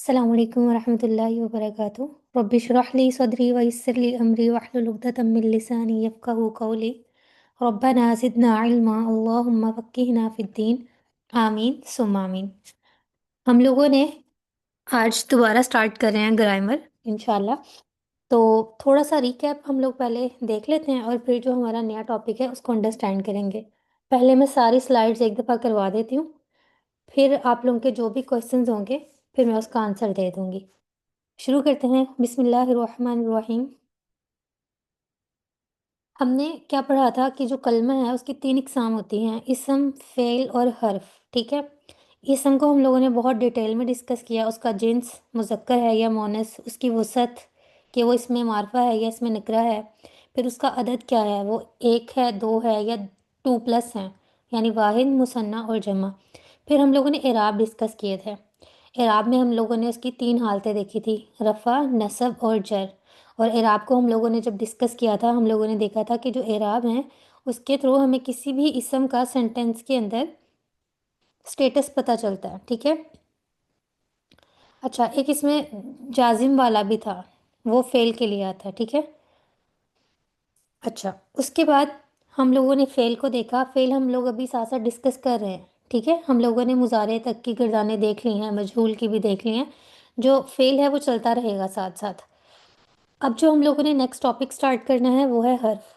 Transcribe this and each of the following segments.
السلام علیکم ورحمۃ اللہ وبرکاتہ۔ رب اشرح لی صدری ویسر لی امری واحلل عقدۃ من لسانی یفقہوا قولی۔ ربنا زدنا علما اللہم فقہنا فی الدین، آمین ثم آمین۔ ہم لوگوں نے آج دوبارہ سٹارٹ کر رہے ہیں گرامر انشاءاللہ، تو تھوڑا سا ریکیپ ہم لوگ پہلے دیکھ لیتے ہیں اور پھر جو ہمارا نیا ٹاپک ہے اس کو انڈرسٹینڈ کریں گے۔ پہلے میں ساری سلائیڈز ایک دفعہ کروا دیتی ہوں، پھر آپ لوگوں کے جو بھی کوشچنز ہوں گے پھر میں اس کا آنسر دے دوں گی۔ شروع کرتے ہیں، بسم اللہ الرحمن الرحیم۔ ہم نے کیا پڑھا تھا کہ جو کلمہ ہے اس کی 3 اقسام ہوتی ہیں، اسم، فعل اور حرف، ٹھیک ہے۔ اسم کو ہم لوگوں نے بہت ڈیٹیل میں ڈسکس کیا، اس کا جنس مذکر ہے یا مونس، اس کی وسعت کہ وہ اس میں معرفہ ہے یا اس میں نکرہ ہے، پھر اس کا عدد کیا ہے، وہ 1 ہے، 2 ہے یا 2 پلس ہیں، یعنی واحد، مثنیٰ اور جمع۔ پھر ہم لوگوں نے اعراب ڈسکس کیے تھے۔ اعراب میں ہم لوگوں نے اس کی 3 حالتیں دیکھی تھی، رفع، نصب اور جر۔ اور اعراب کو ہم لوگوں نے جب ڈسکس کیا تھا ہم لوگوں نے دیکھا تھا کہ جو اعراب ہیں اس کے تھرو ہمیں کسی بھی اسم کا سینٹینس کے اندر سٹیٹس پتہ چلتا ہے، ٹھیک ہے۔ اچھا، ایک اس میں جازم والا بھی تھا، وہ فعل کے لیے آتا ہے، ٹھیک ہے۔ اچھا، اس کے بعد ہم لوگوں نے فعل کو دیکھا، فعل ہم لوگ ابھی ساتھ ساتھ ڈسکس کر رہے ہیں، ٹھیک ہے۔ ہم لوگوں نے مضارع تک کی گردانیں دیکھ لی ہیں، مجہول کی بھی دیکھ لی ہیں، جو فعل ہے وہ چلتا رہے گا ساتھ ساتھ۔ اب جو ہم لوگوں نے نیکسٹ ٹاپک سٹارٹ کرنا ہے وہ ہے حرف۔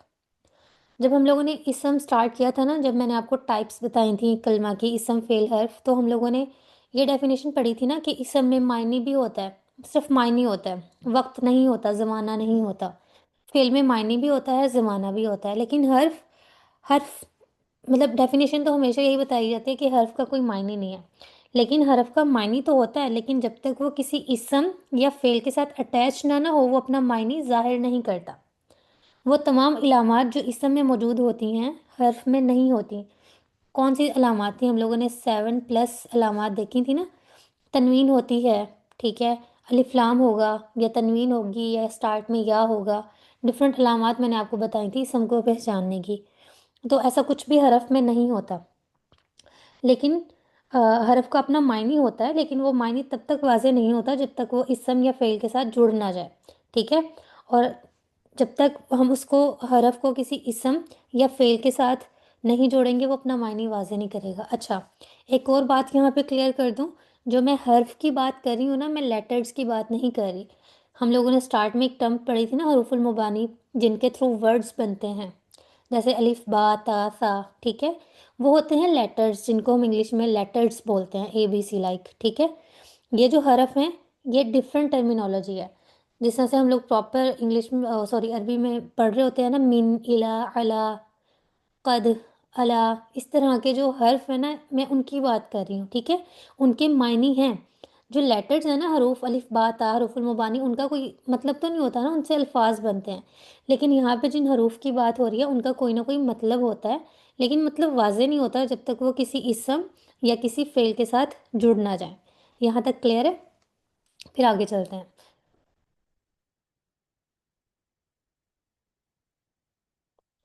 جب ہم لوگوں نے اسم سٹارٹ کیا تھا نا، جب میں نے آپ کو ٹائپس بتائی تھیں کلمہ کی، اسم، فعل، حرف، تو ہم لوگوں نے یہ ڈیفینیشن پڑھی تھی نا کہ اسم میں معنی بھی ہوتا ہے، صرف معنی ہوتا ہے، وقت نہیں ہوتا، زمانہ نہیں ہوتا۔ فعل میں معنی بھی ہوتا ہے، زمانہ بھی ہوتا ہے، لیکن حرف مطلب ڈیفینیشن تو ہمیشہ یہی بتائی جاتی ہے کہ حرف کا کوئی معنی نہیں ہے، لیکن حرف کا معنی تو ہوتا ہے، لیکن جب تک وہ کسی اسم یا فعل کے ساتھ اٹیچ نہ ہو وہ اپنا معنی ظاہر نہیں کرتا۔ وہ تمام علامات جو اسم میں موجود ہوتی ہیں حرف میں نہیں ہوتی۔ کون سی علامات تھیں؟ ہم لوگوں نے 7 پلس علامات دیکھی تھی نا۔ تنوین ہوتی ہے، ٹھیک ہے، الف لام ہوگا یا تنوین ہوگی یا اسٹارٹ میں یا ہوگا، ڈفرینٹ علامات میں نے آپ کو بتائی تھی اسم کو پہچاننے کی۔ تو ایسا کچھ بھی حرف میں نہیں ہوتا، لیکن حرف کا اپنا معنی ہوتا ہے، لیکن وہ معنی تب تک واضح نہیں ہوتا جب تک وہ اسم یا فعل کے ساتھ جڑ نہ جائے، ٹھیک ہے۔ اور جب تک ہم اس کو حرف کو کسی اسم یا فعل کے ساتھ نہیں جوڑیں گے وہ اپنا معنی واضح نہیں کرے گا۔ اچھا، ایک اور بات یہاں پہ کلیئر کر دوں، جو میں حرف کی بات کر رہی ہوں نا، میں لیٹرز کی بات نہیں کر رہی۔ ہم لوگوں نے سٹارٹ میں ایک ٹرم پڑھی تھی نا، حروف المبانی، جن کے تھرو ورڈز بنتے ہیں، جیسے الف، با، تا، سا، ٹھیک ہے، وہ ہوتے ہیں لیٹرز، جن کو ہم انگلش میں لیٹرز بولتے ہیں، اے بی سی لائک، ٹھیک ہے۔ یہ جو حرف ہیں یہ ڈفرینٹ ٹرمینالوجی ہے، جس طرح سے ہم لوگ پراپر انگلش میں عربی میں پڑھ رہے ہوتے ہیں نا، من، الا، علا، قد، الا، اس طرح کے جو حرف ہیں نا میں ان کی بات کر رہی ہوں، ٹھیک ہے۔ ان کے معنی ہیں، جو لیٹرز ہیں نا، حروف الف، با، تا، حروف المبانی، ان کا کوئی مطلب تو نہیں ہوتا نا، ان سے الفاظ بنتے ہیں، لیکن یہاں پہ جن حروف کی بات ہو رہی ہے ان کا کوئی نہ کوئی مطلب ہوتا ہے، لیکن مطلب واضح نہیں ہوتا جب تک وہ کسی اسم یا کسی فعل کے ساتھ جڑ نہ جائیں۔ یہاں تک کلیئر ہے؟ پھر آگے چلتے ہیں۔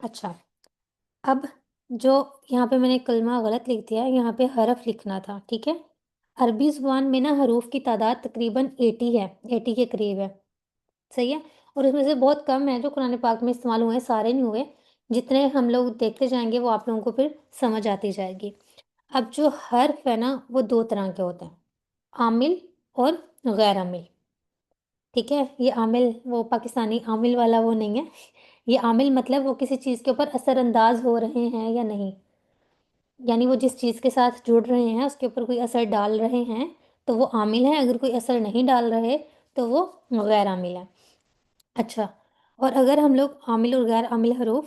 اچھا، اب جو یہاں پہ میں نے کلمہ غلط لکھ دیا ہے، یہاں پہ حرف لکھنا تھا، ٹھیک ہے۔ عربی زبان میں نا حروف کی تعداد تقریباً 80 ہے، 80 کے قریب ہے، صحیح ہے، اور اس میں سے بہت کم ہے جو قرآن پاک میں استعمال ہوئے ہیں، سارے نہیں ہوئے، جتنے ہم لوگ دیکھتے جائیں گے وہ آپ لوگوں کو پھر سمجھ آتی جائے گی۔ اب جو حرف ہے نا وہ 2 طرح کے ہوتے ہیں، عامل اور غیر عامل، ٹھیک ہے۔ یہ عامل وہ پاکستانی عامل والا وہ نہیں ہے، یہ عامل مطلب وہ کسی چیز کے اوپر اثر انداز ہو رہے ہیں یا نہیں، یعنی وہ جس چیز کے ساتھ جڑ رہے ہیں اس کے اوپر کوئی اثر ڈال رہے ہیں تو وہ عامل ہیں، اگر کوئی اثر نہیں ڈال رہے تو وہ غیر عامل ہے۔ اچھا، اور اگر ہم لوگ عامل اور غیر عامل حروف،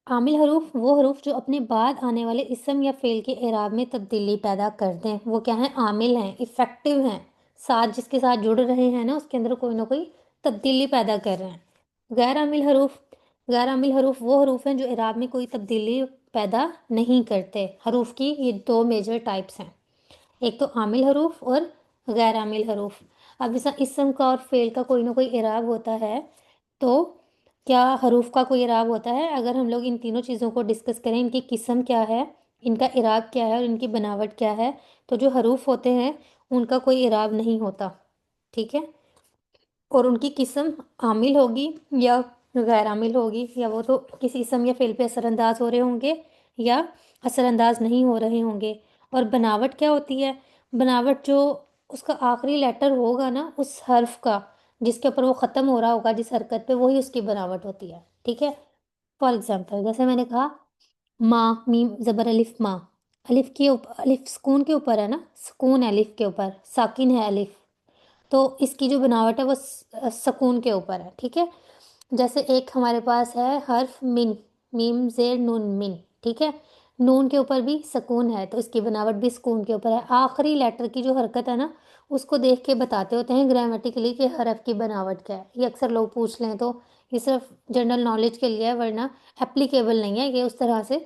عامل حروف وہ حروف جو اپنے بعد آنے والے اسم یا فعل کے اعراب میں تبدیلی پیدا کرتے ہیں، وہ کیا ہیں؟ عامل ہیں، افیکٹو ہیں، ساتھ جس کے ساتھ جڑ رہے ہیں نا اس کے اندر کوئی نہ کوئی تبدیلی پیدا کر رہے ہیں۔ غیر عامل حروف وہ حروف ہیں جو اعراب میں کوئی تبدیلی پیدا نہیں کرتے۔ حروف کی یہ 2 میجر ٹائپس ہیں، ایک تو عامل حروف اور غیر عامل حروف۔ اب جیسا اسم کا اور فعل کا کوئی نہ کوئی اعراب ہوتا ہے، تو کیا حروف کا کوئی اعراب ہوتا ہے؟ اگر ہم لوگ ان تینوں چیزوں کو ڈسکس کریں، ان کی قسم کیا ہے، ان کا اعراب کیا ہے اور ان کی بناوٹ کیا ہے، تو جو حروف ہوتے ہیں ان کا کوئی اعراب نہیں ہوتا، ٹھیک ہے، اور ان کی قسم عامل ہوگی یا غیر عامل ہوگی، یا وہ تو کسی اسم یا فعل پہ اثر انداز ہو رہے ہوں گے یا اثر انداز نہیں ہو رہے ہوں گے۔ اور بناوٹ کیا ہوتی ہے؟ بناوٹ جو اس کا آخری لیٹر ہوگا نا اس حرف کا، جس کے اوپر وہ ختم ہو رہا ہوگا جس حرکت پہ، وہی اس کی بناوٹ ہوتی ہے، ٹھیک ہے۔ فار ایگزامپل جیسے میں نے کہا ماں، میم زبر الف ماں، الف کے اوپر، الف سکون کے اوپر ہے نا، سکون ہے الف کے اوپر، ساکن ہے الف، تو اس کی جو بناوٹ ہے وہ سکون کے اوپر ہے، ٹھیک ہے۔ جیسے ایک ہمارے پاس ہے حرف من، میم زیر نون من، ٹھیک ہے، نون کے اوپر بھی سکون ہے تو اس کی بناوٹ بھی سکون کے اوپر ہے۔ آخری لیٹر کی جو حرکت ہے نا اس کو دیکھ کے بتاتے ہوتے ہیں گرامیٹیکلی کہ حرف کی بناوٹ کیا ہے۔ یہ اکثر لوگ پوچھ لیں تو یہ صرف جنرل نالج کے لیے ہے، ورنہ اپلیکیبل نہیں ہے یہ اس طرح سے،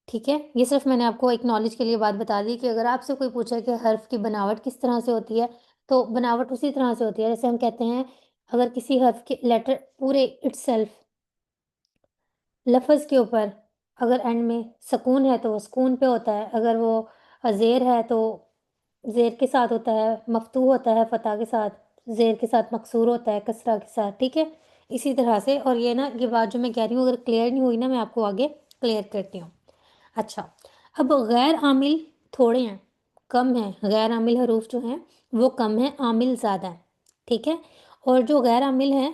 ٹھیک ہے۔ یہ صرف میں نے آپ کو ایک نالج کے لیے بات بتا دی کہ اگر آپ سے کوئی پوچھے کہ حرف کی بناوٹ کس طرح سے ہوتی ہے تو بناوٹ اسی طرح سے ہوتی ہے جیسے ہم کہتے ہیں اگر کسی حرف کے لیٹر پورے اٹ سیلف لفظ کے اوپر اگر اینڈ میں سکون ہے تو وہ سکون پہ ہوتا ہے، اگر وہ زیر ہے تو زیر کے ساتھ ہوتا ہے، مفتوح ہوتا ہے فتح کے ساتھ، زیر کے ساتھ مکسور ہوتا ہے کسرہ کے ساتھ، ٹھیک ہے، اسی طرح سے۔ اور یہ نا یہ بات جو میں کہہ رہی ہوں اگر کلیئر نہیں ہوئی نا میں آپ کو آگے کلیئر کرتی ہوں۔ اچھا، اب غیر عامل تھوڑے ہیں، کم ہیں، غیر عامل حروف جو ہیں وہ کم ہیں، عامل زیادہ ہیں، ٹھیک ہے۔ اور جو غیر عامل ہیں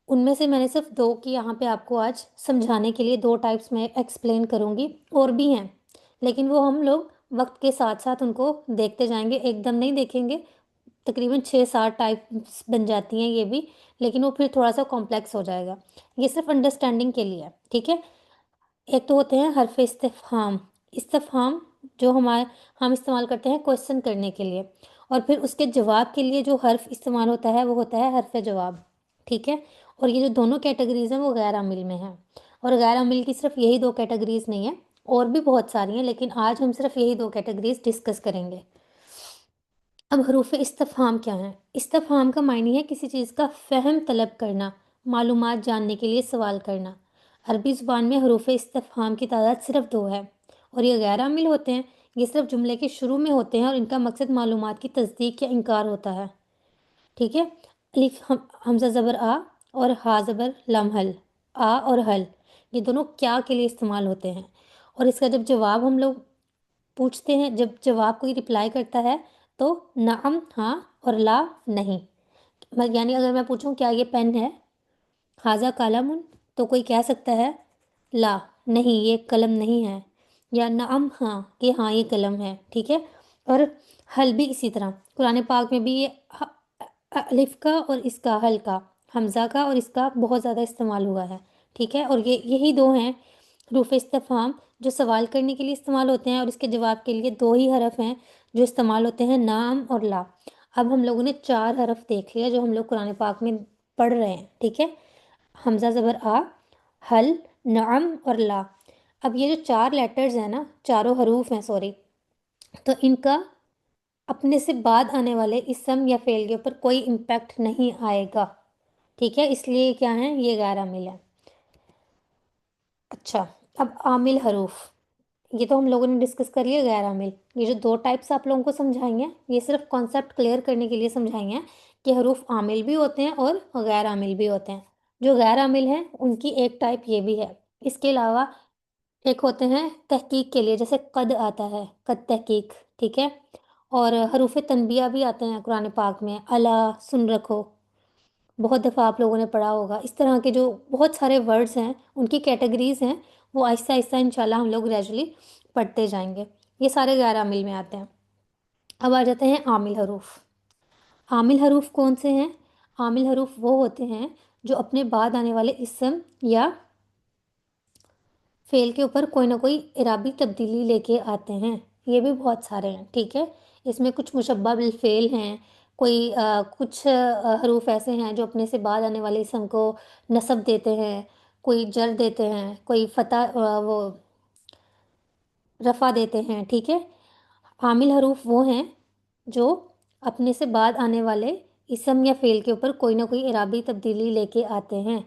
ان میں سے میں نے صرف دو کی یہاں پہ آپ کو آج سمجھانے کے لیے دو ٹائپس میں ایکسپلین کروں گی، اور بھی ہیں لیکن وہ ہم لوگ وقت کے ساتھ ساتھ ان کو دیکھتے جائیں گے، ایک دم نہیں دیکھیں گے، تقریباً 6-7 ٹائپس بن جاتی ہیں یہ بھی، لیکن وہ پھر تھوڑا سا کمپلیکس ہو جائے گا، یہ صرف انڈرسٹینڈنگ کے لیے، ٹھیک ہے۔ ایک تو ہوتے ہیں حرف استفہام، استفہام جو ہم استعمال کرتے ہیں کوشچن کرنے کے لیے، اور پھر اس کے جواب کے لیے جو حرف استعمال ہوتا ہے وہ ہوتا ہے حرف جواب، ٹھیک ہے۔ اور یہ جو دونوں کیٹیگریز ہیں وہ غیر عامل میں ہیں، اور غیر عامل کی صرف یہی دو کیٹیگریز نہیں ہیں، اور بھی بہت ساری ہیں لیکن آج ہم صرف یہی دو کیٹیگریز ڈسکس کریں گے۔ اب حروف استفہام کیا ہیں؟ استفہام کا معنی ہے کسی چیز کا فہم طلب کرنا، معلومات جاننے کے لیے سوال کرنا۔ عربی زبان میں حروف استفہام کی تعداد صرف 2 ہے، اور یہ غیر عامل ہوتے ہیں، یہ صرف جملے کے شروع میں ہوتے ہیں اور ان کا مقصد معلومات کی تصدیق یا انکار ہوتا ہے، ٹھیک ہے۔ الف حمزہ زبر آ اور ہا زبر لام حل، آ اور حل یہ دونوں کیا کے لیے استعمال ہوتے ہیں، اور اس کا جب جواب ہم لوگ پوچھتے ہیں، جب جواب کوئی رپلائی کرتا ہے تو نعم ہاں اور لا نہیں، یعنی اگر میں پوچھوں کیا یہ پین ہے، حاضہ قلم، تو کوئی کہہ سکتا ہے لا نہیں یہ قلم نہیں ہے، یا نعم ہاں کہ ہاں یہ قلم ہے، ٹھیک ہے۔ اور حل بھی اسی طرح، قرآن پاک میں بھی یہ الف کا اور اس کا، حل کا، حمزہ کا اور اس کا بہت زیادہ استعمال ہوا ہے، ٹھیک ہے۔ اور یہی دو ہیں حروف استفہام جو سوال کرنے کے لیے استعمال ہوتے ہیں، اور اس کے جواب کے لیے دو ہی حرف ہیں جو استعمال ہوتے ہیں، نعم اور لا۔ اب ہم لوگوں نے 4 حرف دیکھ لیا جو ہم لوگ قرآن پاک میں پڑھ رہے ہیں، ٹھیک ہے، حمزہ زبر آ، حل، نعم اور لا۔ اب یہ جو 4 لیٹرز ہیں نا، چاروں حروف ہیں سوری، تو ان کا اپنے سے بعد آنے والے اسم یا فعل کے اوپر کوئی امپیکٹ نہیں آئے گا، ٹھیک ہے، اس لیے کیا ہیں یہ غیر عامل ہے۔ اچھا، اب عامل حروف، یہ تو ہم لوگوں نے ڈسکس کر لیا غیر عامل، یہ جو 2 ٹائپس آپ لوگوں کو سمجھائی ہیں یہ صرف کانسیپٹ کلیئر کرنے کے لیے سمجھائی ہیں کہ حروف عامل بھی ہوتے ہیں اور غیر عامل بھی ہوتے ہیں۔ جو غیر عامل ہیں ان کی ایک ٹائپ یہ بھی ہے، اس کے علاوہ ایک ہوتے ہیں تحقیق کے لیے، جیسے قد آتا ہے، قد تحقیق، ٹھیک ہے، اور حروف تنبیہ بھی آتے ہیں قرآن پاک میں، الا سن رکھو، بہت دفعہ آپ لوگوں نے پڑھا ہوگا۔ اس طرح کے جو بہت سارے ورڈز ہیں ان کی کیٹیگریز ہیں، وہ آہستہ آہستہ انشاءاللہ ہم لوگ گریجولی پڑھتے جائیں گے، یہ سارے غیر عامل میں آتے ہیں۔ اب آ جاتے ہیں عامل حروف۔ عامل حروف کون سے ہیں؟ عامل حروف وہ ہوتے ہیں جو اپنے بعد آنے والے اسم یا فعل کے اوپر کوئی نہ کوئی اعرابی تبدیلی لے کے آتے ہیں، یہ بھی بہت سارے ہیں، ٹھیک ہے۔ اس میں کچھ مشبہ بالفعل ہیں، کوئی کچھ حروف ایسے ہیں جو اپنے سے بعد آنے والے اسم کو نصب دیتے ہیں، کوئی جر دیتے ہیں، کوئی فتح وہ رفع دیتے ہیں، ٹھیک ہے۔ عامل حروف وہ ہیں جو اپنے سے بعد آنے والے اسم یا فعل کے اوپر کوئی نہ کوئی اعرابی تبدیلی لے کے آتے ہیں،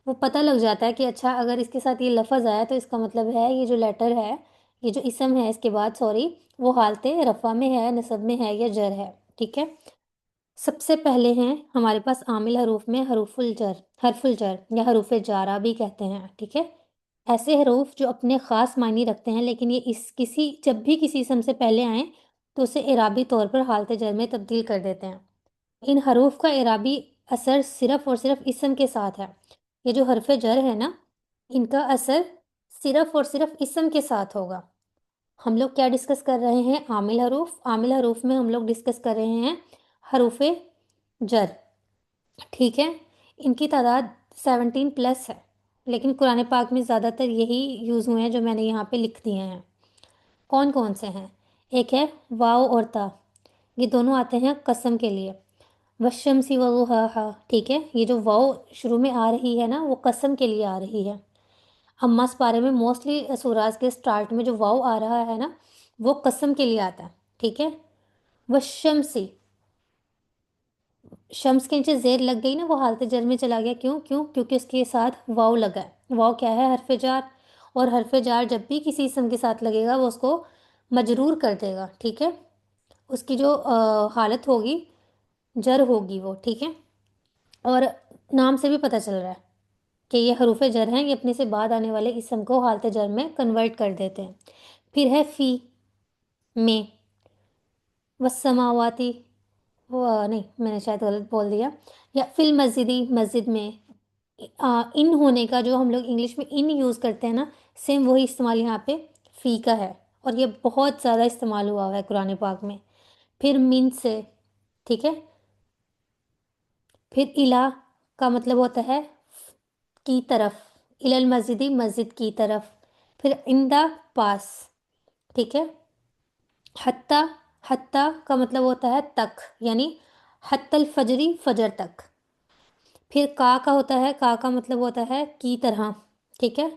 وہ پتہ لگ جاتا ہے کہ اچھا اگر اس کے ساتھ یہ لفظ آیا تو اس کا مطلب ہے یہ جو لیٹر ہے، یہ جو اسم ہے اس کے بعد سوری وہ حالت رفع میں ہے، نصب میں ہے یا جر ہے، ٹھیک ہے؟ سب سے پہلے ہیں ہمارے پاس عامل حروف میں حرف الجر یا حروف جارہ بھی کہتے ہیں، ٹھیک ہے؟ ایسے حروف جو اپنے خاص معنی رکھتے ہیں، لیکن یہ جب بھی کسی اسم سے پہلے آئیں تو اسے اعرابی طور پر حالت جر میں تبدیل کر دیتے ہیں۔ ان حروف کا اعرابی اثر صرف اور صرف اسم کے ساتھ ہے۔ یہ جو حرف جر ہے نا، ان کا اثر صرف اور صرف اسم کے ساتھ ہوگا۔ ہم لوگ کیا ڈسکس کر رہے ہیں؟ عامل حروف میں ہم لوگ ڈسکس کر رہے ہیں حروف جر، ٹھیک ہے؟ ان کی تعداد 17+ ہے، لیکن قرآن پاک میں زیادہ تر یہی یوز ہوئے ہیں جو میں نے یہاں پہ لکھ دیے ہیں۔ کون کون سے ہیں؟ ایک ہے واو اور تا، یہ دونوں آتے ہیں قسم کے لیے۔ والشمسی وضحاہا، ٹھیک ہے؟ یہ جو واو شروع میں آ رہی ہے نا، وہ قسم کے لیے آ رہی ہے۔ اماس پارے میں موسٹلی سوراز کے سٹارٹ میں جو واو آ رہا ہے نا، وہ قسم کے لیے آتا ہے، ٹھیک ہے؟ والشمسی، شمس کے نیچے زیر لگ گئی نا، وہ حالت جر میں چلا گیا۔ کیونکہ اس کے ساتھ واو لگا ہے۔ واو کیا ہے؟ حرف جار، اور حرف جار جب بھی کسی اسم کے ساتھ لگے گا وہ اس کو مجرور کر دے گا، ٹھیک ہے؟ اس کی جو حالت ہوگی جر ہوگی وہ، ٹھیک ہے؟ اور نام سے بھی پتہ چل رہا ہے کہ یہ حروف جر ہیں، یہ اپنے سے بعد آنے والے اسم کو حالت جر میں کنورٹ کر دیتے ہیں۔ پھر ہے فی، میں، والسماواتی، وہ نہیں، میں نے شاید غلط بول دیا، یا فی المسجدی، مسجد میں۔ ان ہونے کا جو ہم لوگ انگلش میں ان یوز کرتے ہیں نا، سیم وہی استعمال یہاں پہ فی کا ہے، اور یہ بہت زیادہ استعمال ہوا ہے قرآن پاک میں۔ پھر من سے، ٹھیک ہے؟ پھر الہ کا مطلب ہوتا ہے کی طرف، الی المسجدی، مسجد کی طرف۔ پھر عندہ، پاس، ٹھیک ہے؟ حتی، حتی کا مطلب ہوتا ہے تک، یعنی حتی الفجری، فجر تک۔ پھر کا ہوتا ہے، کا مطلب ہوتا ہے کی طرح، ٹھیک ہے؟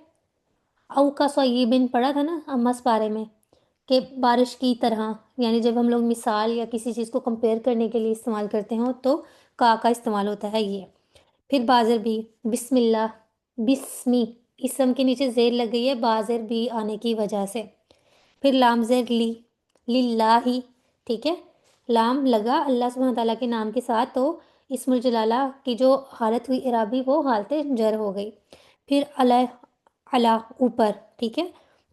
او کا صیبن پڑھا تھا نا امس پارے میں، کہ بارش کی طرح، یعنی جب ہم لوگ مثال یا کسی چیز کو کمپیئر کرنے کے لیے استعمال کرتے ہوں تو کا استعمال ہوتا ہے یہ۔ پھر بازر بھی، بسم اللہ، بسمی، اسم کے نیچے زیر لگ گئی ہے بازر بھی آنے کی وجہ سے۔ پھر لام زیر لی، للہ، ٹھیک ہے؟ لام لگا اللہ سبحانہ تعالیٰ کے نام کے ساتھ تو اسم الجلالہ کی جو حالت ہوئی اعرابی وہ حالت جر ہو گئی۔ پھر علی، اوپر، ٹھیک ہے؟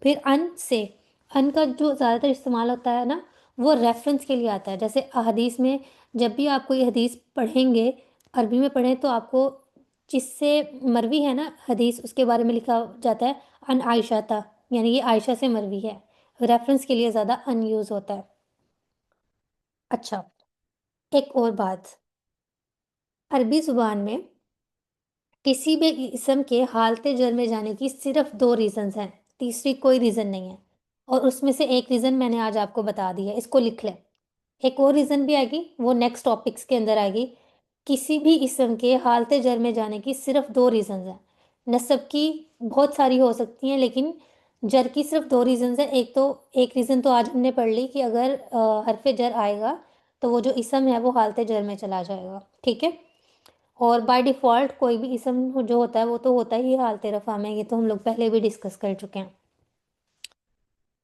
پھر ان سے، ان کا جو زیادہ تر استعمال ہوتا ہے نا، وہ ریفرنس کے لیے آتا ہے۔ جیسے احادیث میں جب بھی آپ کوئی حدیث پڑھیں گے، عربی میں پڑھیں، تو آپ کو جس سے مروی ہے نا حدیث، اس کے بارے میں لکھا جاتا ہے ان عائشہ تا، یعنی یہ عائشہ سے مروی ہے۔ ریفرنس کے لیے زیادہ ان یوز ہوتا ہے۔ اچھا، ایک اور بات، عربی زبان میں کسی بھی اسم کے حالت جر میں جانے کی صرف 2 ریزنز ہیں، تیسری کوئی ریزن نہیں ہے، اور اس میں سے ایک ریزن میں نے آج آپ کو بتا دی ہے، اس کو لکھ لیں۔ ایک اور ریزن بھی آئے گی، وہ نیکسٹ ٹاپکس کے اندر آئے گی۔ کسی بھی اسم کے حالت جر میں جانے کی صرف 2 ریزنز ہیں، نصب کی بہت ساری ہو سکتی ہیں، لیکن جر کی صرف 2 ریزنز ہیں۔ ایک ریزن تو آج ہم نے پڑھ لی کہ اگر حرف جر آئے گا تو وہ جو اسم ہے وہ حالت جر میں چلا جائے گا، ٹھیک ہے؟ اور بائی ڈیفالٹ کوئی بھی اسم جو ہوتا ہے وہ تو ہوتا ہی حالت رفع میں، یہ تو ہم لوگ پہلے بھی ڈسکس کر چکے ہیں۔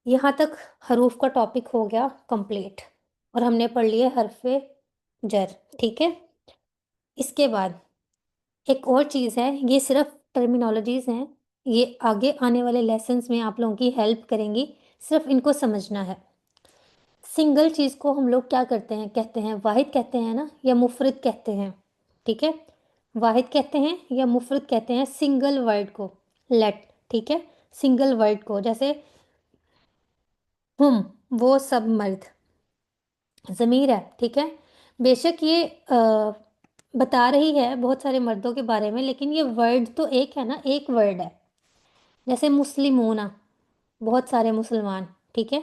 یہاں تک حروف کا ٹاپک ہو گیا کمپلیٹ، اور ہم نے پڑھ لیے حرف جر، ٹھیک ہے؟ اس کے بعد ایک اور چیز ہے، یہ صرف ٹرمینالوجیز ہیں، یہ آگے آنے والے لیسنز میں آپ لوگوں کی ہیلپ کریں گی، صرف ان کو سمجھنا ہے۔ سنگل چیز کو ہم لوگ کیا کرتے ہیں؟ کہتے ہیں واحد کہتے ہیں نا، یا مفرد کہتے ہیں، ٹھیک ہے؟ واحد کہتے ہیں یا مفرد کہتے ہیں سنگل ورڈ کو، لیٹ، ٹھیک ہے؟ سنگل ورڈ کو، جیسے ہم، وہ سب مرد، ضمیر ہے، ٹھیک ہے؟ بے شک یہ بتا رہی ہے بہت سارے مردوں کے بارے میں، لیکن یہ ورڈ تو ایک ہے نا، ایک ورڈ ہے۔ جیسے مسلمون، بہت سارے مسلمان، ٹھیک ہے؟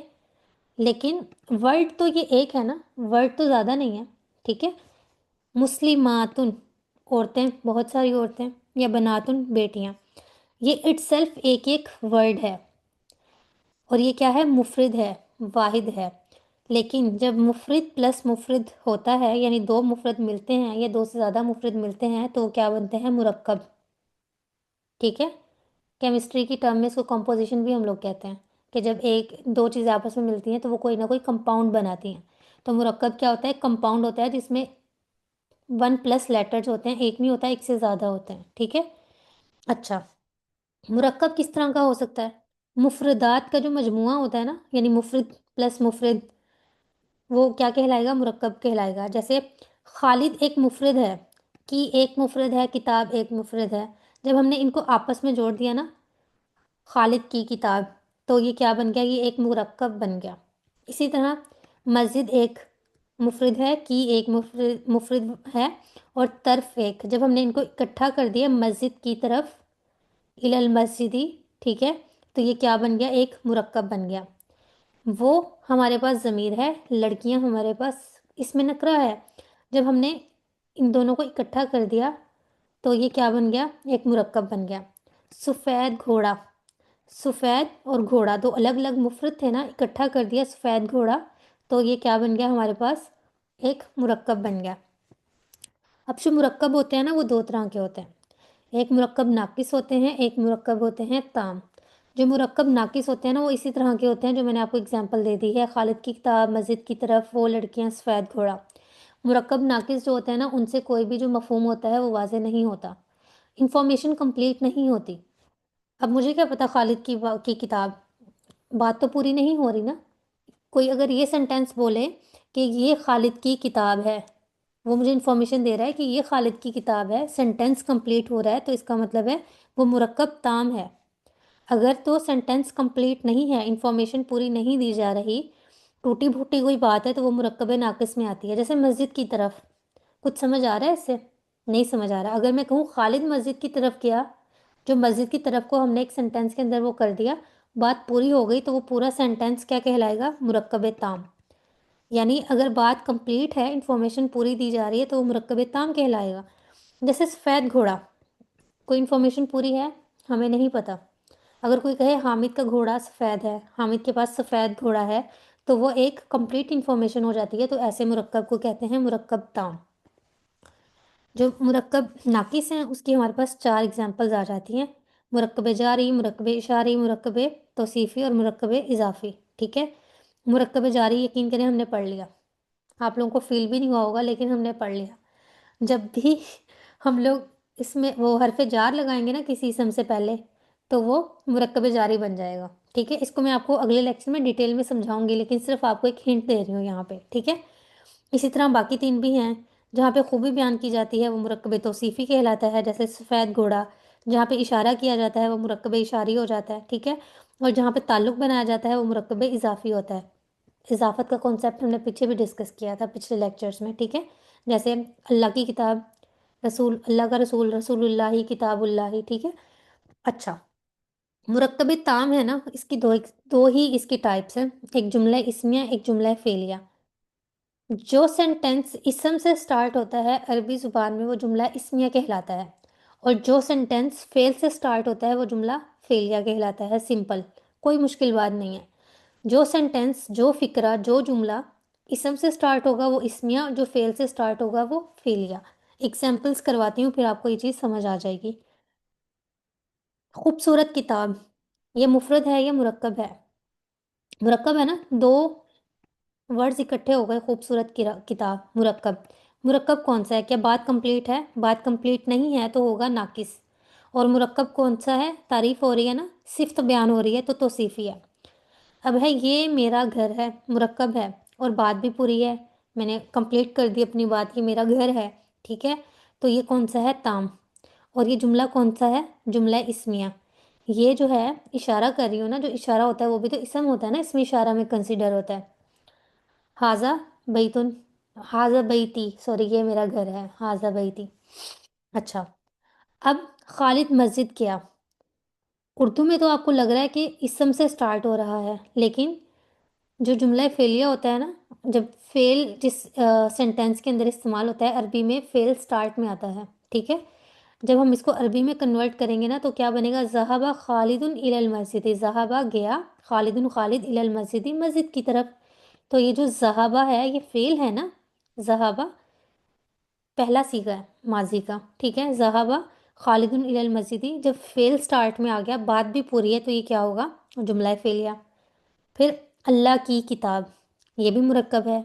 لیکن ورڈ تو یہ ایک ہے نا، ورڈ تو زیادہ نہیں ہے، ٹھیک ہے؟ مسلماتن، عورتیں، بہت ساری عورتیں، یا بناتن، بیٹیاں، یہ اٹ سیلف ایک ایک ورڈ ہے، اور یہ کیا ہے؟ مفرد ہے، واحد ہے۔ لیکن جب مفرد پلس مفرد ہوتا ہے، یعنی 2 مفرد ملتے ہیں یا 2 سے زیادہ مفرد ملتے ہیں، تو وہ کیا بنتے ہیں؟ مرکب، ٹھیک ہے؟ کیمسٹری کی ٹرم میں اس کو کمپوزیشن بھی ہم لوگ کہتے ہیں، کہ جب 2 چیزیں آپس میں ملتی ہیں تو وہ کوئی نہ کوئی کمپاؤنڈ بناتی ہیں۔ تو مرکب کیا ہوتا ہے؟ کمپاؤنڈ ہوتا ہے جس میں 1+ لیٹرز ہوتے ہیں، ایک نہیں ہوتا، ایک سے زیادہ ہوتے ہیں، ٹھیک ہے؟ اچھا، مرکب کس طرح کا ہو سکتا ہے؟ مفردات کا جو مجموعہ ہوتا ہے نا، یعنی مفرد پلس مفرد، وہ کیا کہلائے گا؟ مرکب کہلائے گا۔ جیسے خالد ایک مفرد ہے، کی ایک مفرد ہے، کتاب ایک مفرد ہے، جب ہم نے ان کو آپس میں جوڑ دیا نا، خالد کی کتاب، تو یہ کیا بن گیا؟ یہ ایک مرکب بن گیا۔ اسی طرح مسجد ایک مفرد ہے، کی ایک مفرد ہے، اور طرف ایک، جب ہم نے ان کو اکٹھا کر دیا مسجد کی طرف، الی المسجدی، ٹھیک ہے، تو یہ کیا بن گیا؟ ایک مرکب بن گیا۔ وہ ہمارے پاس ضمیر ہے، لڑکیاں ہمارے پاس اس میں نکرہ ہے، جب ہم نے ان دونوں کو اکٹھا کر دیا تو یہ کیا بن گیا؟ ایک مرکب بن گیا۔ سفید گھوڑا، سفید اور گھوڑا دو الگ الگ مفرد تھے نا، اکٹھا کر دیا سفید گھوڑا، تو یہ کیا بن گیا ہمارے پاس؟ ایک مرکب بن گیا۔ اب جو مرکب ہوتے ہیں نا، وہ دو طرح کے ہوتے ہیں، ایک مرکب ناقص ہوتے ہیں، ایک مرکب ہوتے ہیں تام۔ جو مرکب ناقص ہوتے ہیں نا، وہ اسی طرح کے ہوتے ہیں جو میں نے آپ کو اگزامپل دے دی ہے، خالد کی کتاب، مسجد کی طرف، وہ لڑکیاں، سفید گھوڑا۔ مرکب ناقص جو ہوتے ہیں نا، ان سے کوئی بھی جو مفہوم ہوتا ہے وہ واضح نہیں ہوتا، انفارمیشن کمپلیٹ نہیں ہوتی۔ اب مجھے کیا پتا خالد کی کتاب، بات تو پوری نہیں ہو رہی نا۔ کوئی اگر یہ سینٹینس بولے کہ یہ خالد کی کتاب ہے، وہ مجھے انفارمیشن دے رہا ہے کہ یہ خالد کی کتاب ہے، سینٹینس کمپلیٹ ہو رہا ہے، تو اس کا مطلب ہے وہ مرکب تام ہے۔ اگر تو سینٹینس کمپلیٹ نہیں ہے، انفارمیشن پوری نہیں دی جا رہی، ٹوٹی پھوٹی کوئی بات ہے، تو وہ مرکب ناقص میں آتی ہے۔ جیسے مسجد کی طرف، کچھ سمجھ آ رہا ہے اس سے؟ نہیں سمجھ آ رہا۔ اگر میں کہوں خالد مسجد کی طرف گیا، جو مسجد کی طرف کو ہم نے ایک سینٹینس کے اندر وہ کر دیا، بات پوری ہو گئی، تو وہ پورا سینٹینس کیا کہلائے گا؟ مرکب تام۔ یعنی اگر بات کمپلیٹ ہے، انفارمیشن پوری دی جا رہی ہے، تو وہ مرکب تام کہلائے گا۔ جیسے سفید گھوڑا، کوئی انفارمیشن پوری ہے؟ ہمیں نہیں پتا۔ اگر کوئی کہے حامد کا گھوڑا سفید ہے، حامد کے پاس سفید گھوڑا ہے، تو وہ ایک کمپلیٹ انفارمیشن ہو جاتی ہے، تو ایسے مرکب کو کہتے ہیں مرکب تام۔ جو مرکب ناقص ہیں اس کی ہمارے پاس 4 ایگزامپلز آ جاتی ہیں، مرکب جاری، مرکب اشاری، مرکب توصیفی اور مرکب اضافی، ٹھیک ہے؟ مرکب جاری یقین کریں ہم نے پڑھ لیا، آپ لوگوں کو فیل بھی نہیں ہوا ہوگا، لیکن ہم نے پڑھ لیا۔ جب بھی ہم لوگ اس میں وہ حرف جار لگائیں گے نا کسی اسم سے پہلے، تو وہ مرکب جاری بن جائے گا، ٹھیک ہے؟ اس کو میں آپ کو اگلے لیکچر میں ڈیٹیل میں سمجھاؤں گی، لیکن صرف آپ کو ایک ہنٹ دے رہی ہوں یہاں پہ، ٹھیک ہے؟ اسی طرح باقی 3 بھی ہیں جہاں پہ خوبی بیان کی جاتی ہے، وہ مرکب توصیفی کہلاتا ہے، جیسے سفید گھوڑا۔ جہاں پہ اشارہ کیا جاتا ہے وہ مرکب اشاری ہو جاتا ہے، ٹھیک ہے؟ اور جہاں پہ تعلق بنایا جاتا ہے وہ مرکب اضافی ہوتا ہے۔ اضافت کا کانسیپٹ ہم نے پیچھے بھی ڈسکس کیا تھا پچھلے لیکچرز میں، ٹھیک ہے؟ جیسے اللہ کی کتاب، رسول اللہ کا رسول، رسول اللہ ہی، کتاب اللہ ہی، ٹھیک ہے؟ اچھا، مرکب تام ہے نا، اس کی دو ہی اس کی ٹائپس ہیں، ایک جملہ اسمیہ، ایک جملہ فعلیہ۔ جو سینٹینس اسم سے سٹارٹ ہوتا ہے عربی زبان میں وہ جملہ اسمیہ کہلاتا ہے، اور جو سینٹینس فعل سے سٹارٹ ہوتا ہے وہ جملہ فعلیہ کہلاتا ہے۔ سمپل، کوئی مشکل بات نہیں ہے۔ جو سینٹینس، جو فقرہ، جو جملہ اسم سے سٹارٹ ہوگا وہ اسمیہ، جو فعل سے سٹارٹ ہوگا وہ فعلیہ۔ ایگزامپلس کرواتی ہوں پھر آپ کو یہ چیز سمجھ آ جائے گی۔ خوبصورت کتاب، یہ مفرد ہے یا مرکب ہے؟ مرکب ہے نا، 2 ورڈز اکٹھے ہو گئے، خوبصورت کتاب، مرکب۔ مرکب کون سا ہے؟ کیا بات کمپلیٹ ہے؟ بات کمپلیٹ نہیں ہے تو ہوگا ناقص۔ اور مرکب کون سا ہے؟ تعریف ہو رہی ہے نا، صفت بیان ہو رہی ہے، تو توصیفی ہے۔ اب ہے یہ میرا گھر ہے، مرکب ہے، اور بات بھی پوری ہے، میں نے کمپلیٹ کر دی اپنی بات، یہ میرا گھر ہے، ٹھیک ہے؟ تو یہ کون سا ہے؟ تام۔ اور یہ جملہ کون سا ہے؟ جملہ اسمیہ۔ یہ جو ہے اشارہ کر رہی ہوں نا، جو اشارہ ہوتا ہے وہ بھی تو اسم ہوتا ہے نا، اسمی اشارہ میں کنسیڈر ہوتا ہے۔ حاضہ بیتن، حاضہ بیتی، سوری، یہ میرا گھر ہے، حاضہ بیتی۔ اچھا، اب خالد مسجد کیا، اردو میں تو آپ کو لگ رہا ہے کہ اسم سے سٹارٹ ہو رہا ہے، لیکن جو جملہ فعلیہ ہوتا ہے نا، جب فعل جس سینٹینس کے اندر استعمال ہوتا ہے عربی میں، فعل سٹارٹ میں آتا ہے، ٹھیک ہے؟ جب ہم اس کو عربی میں کنورٹ کریں گے نا تو کیا بنے گا؟ ذہب خالد الی المسجد، ذہب گیا، خالد خالد الی المسجد، مسجد کی طرف۔ تو یہ جو ذہبہ ہے یہ فعل ہے نا، ذہبہ پہلا صیغہ ہے ماضی کا، ٹھیک ہے؟ ذہبہ خالد الی المسجد، جب فعل سٹارٹ میں آ گیا، بات بھی پوری ہے، تو یہ کیا ہوگا؟ جملہ فعلیہ۔ پھر اللہ کی کتاب، یہ بھی مرکب ہے،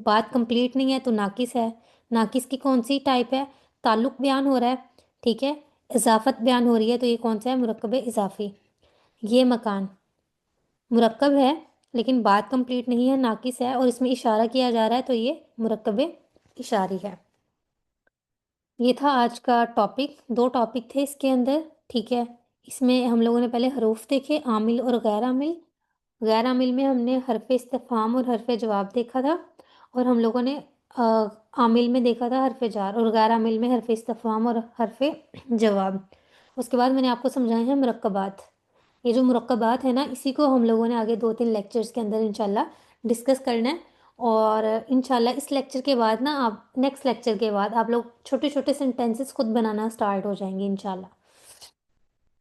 بات کمپلیٹ نہیں ہے تو ناقص ہے. ناقص کی کون سی ٹائپ ہے؟ تعلق بیان ہو رہا ہے، ٹھیک ہے، اضافت بیان ہو رہی ہے، تو یہ کون سا ہے؟ مرکب اضافی. یہ مکان مرکب ہے لیکن بات کمپلیٹ نہیں ہے، ناقص ہے، اور اس میں اشارہ کیا جا رہا ہے، تو یہ مرکب اشاری ہے. یہ تھا آج کا ٹاپک. 2 ٹاپک تھے اس کے اندر، ٹھیک ہے. اس میں ہم لوگوں نے پہلے حروف دیکھے، عامل اور غیر عامل. غیر عامل میں ہم نے حرف استفہام اور حرف جواب دیکھا تھا، اور ہم لوگوں نے عامل میں دیکھا تھا حرف جار، اور غیر عامل میں حرف استفہام اور حرف جواب. اس کے بعد میں نے آپ کو سمجھائے ہیں مرکبات. یہ جو مرکبات ہیں نا، اسی کو ہم لوگوں نے آگے 2-3 لیکچرز کے اندر انشاءاللہ ڈسکس کرنا ہے. اور انشاءاللہ اس لیکچر کے بعد نا، آپ نیکسٹ لیکچر کے بعد آپ لوگ چھوٹے چھوٹے سینٹینسز خود بنانا سٹارٹ ہو جائیں گے انشاءاللہ.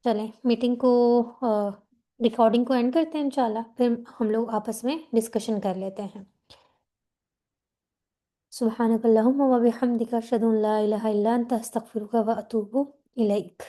چلیں میٹنگ کو ریکارڈنگ کو اینڈ کرتے ہیں انشاءاللہ، پھر ہم لوگ آپس میں ڈسکشن کر لیتے ہیں. سبحانک اللہم و بحمدک اشہد ان لا الہ الا انت استغفرک و اتوب الیک.